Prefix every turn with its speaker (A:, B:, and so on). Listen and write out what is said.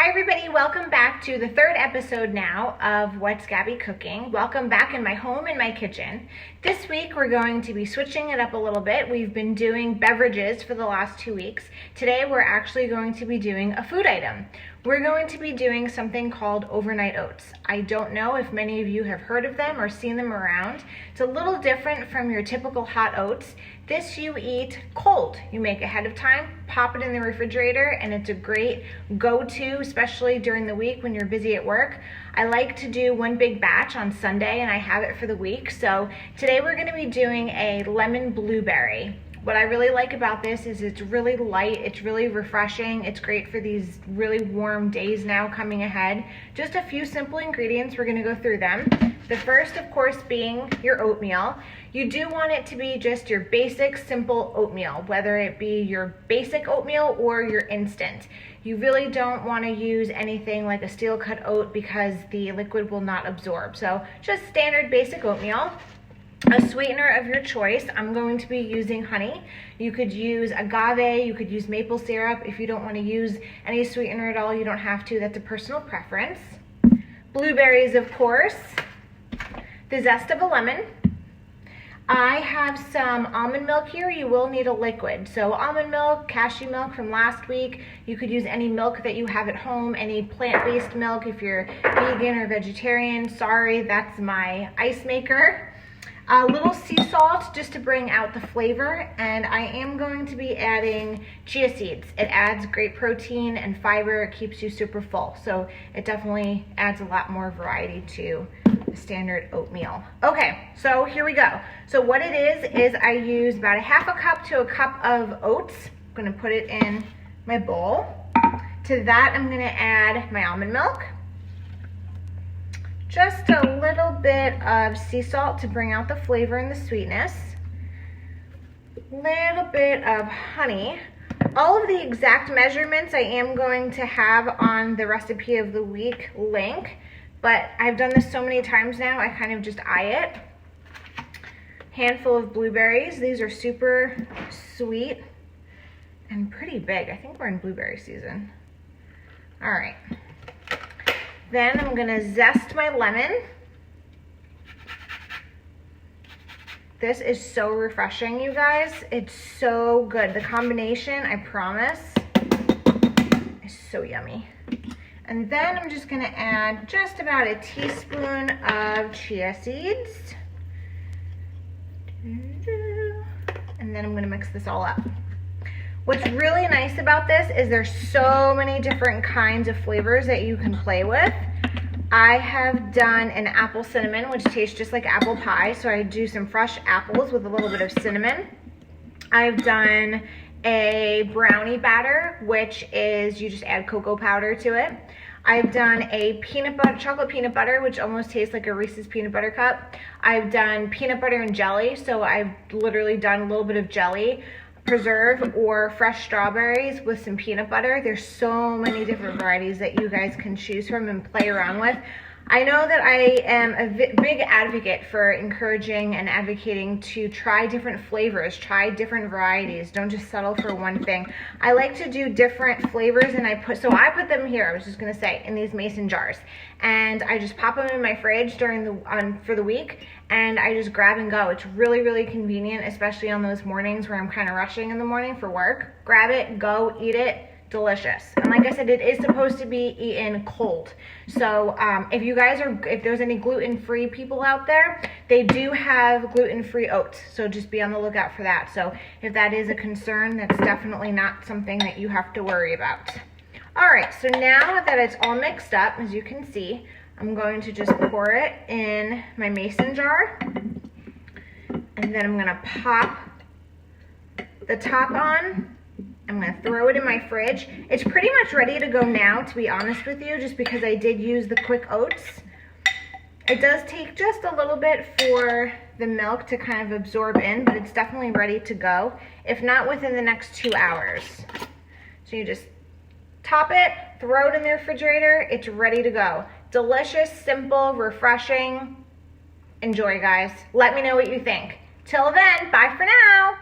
A: Hi everybody, welcome back to the third episode now of What's Gabby Cooking. Welcome back in my home, in my kitchen. This week we're going to be switching it up a little bit. We've been doing beverages for the last 2 weeks. Today we're actually going to be doing a food item. We're going to be doing something called overnight oats. I don't know if many of you have heard of them or seen them around. It's a little different from your typical hot oats. This you eat cold. You make ahead of time, pop it in the refrigerator, and it's a great go-to, especially during the week when you're busy at work. I like to do one big batch on Sunday and I have it for the week. So today we're gonna be doing a lemon blueberry. What I really like about this is it's really light, it's really refreshing, it's great for these really warm days now coming ahead. Just a few simple ingredients, we're gonna go through them. The first, of course, being your oatmeal. You do want it to be just your basic, simple oatmeal, whether it be your basic oatmeal or your instant. You really don't want to use anything like a steel cut oat because the liquid will not absorb. So just standard basic oatmeal. A sweetener of your choice. I'm going to be using honey. You could use agave, you could use maple syrup. If you don't want to use any sweetener at all, you don't have to. That's a personal preference. Blueberries, of course. The zest of a lemon. I have some almond milk here. You will need a liquid. So almond milk, cashew milk from last week. You could use any milk that you have at home, any plant-based milk if you're vegan or vegetarian. Sorry, that's my ice maker. A little sea salt just to bring out the flavor, and I am going to be adding chia seeds. It adds great protein and fiber. It keeps you super full, so it definitely adds a lot more variety to the standard oatmeal. Okay, so here we go. So what it is I use about a half a cup to a cup of oats. I'm gonna put it in my bowl. To that, I'm gonna add my almond milk. Just a little bit of sea salt to bring out the flavor and the sweetness. Little bit of honey. All of the exact measurements I am going to have on the recipe of the week link, but I've done this so many times now, I kind of just eye it. Handful of blueberries. These are super sweet and pretty big. I think we're in blueberry season. All right. Then I'm gonna zest my lemon. This is so refreshing, you guys. It's so good. The combination, I promise, is so yummy. And then I'm just gonna add just about a teaspoon of chia seeds. And then I'm gonna mix this all up. What's really nice about this is there's so many different kinds of flavors that you can play with. I have done an apple cinnamon, which tastes just like apple pie. So I do some fresh apples with a little bit of cinnamon. I've done a brownie batter, which is you just add cocoa powder to it. I've done a chocolate peanut butter, which almost tastes like a Reese's peanut butter cup. I've done peanut butter and jelly. So I've literally done a little bit of jelly, preserve, or fresh strawberries with some peanut butter. There's so many different varieties that you guys can choose from and play around with. I know that I am a big advocate for encouraging and advocating to try different flavors, try different varieties. Don't just settle for one thing. I like to do different flavors, and I put them here, I was just gonna say, in these mason jars. And I just pop them in my fridge for the week, and I just grab and go. It's really, really convenient, especially on those mornings where I'm kind of rushing in the morning for work. Grab it, go, eat it. Delicious. And like I said, it is supposed to be eaten cold. So if there's any gluten-free people out there, they do have gluten-free oats. So just be on the lookout for that. So if that is a concern, that's definitely not something that you have to worry about. All right, so now that it's all mixed up, as you can see, I'm going to just pour it in my mason jar. And then I'm gonna pop the top on. I'm gonna throw it in my fridge. It's pretty much ready to go now, to be honest with you, just because I did use the quick oats. It does take just a little bit for the milk to kind of absorb in, but it's definitely ready to go, if not within the next 2 hours. So you just top it, throw it in the refrigerator, it's ready to go. Delicious, simple, refreshing. Enjoy, guys. Let me know what you think. Till then, bye for now.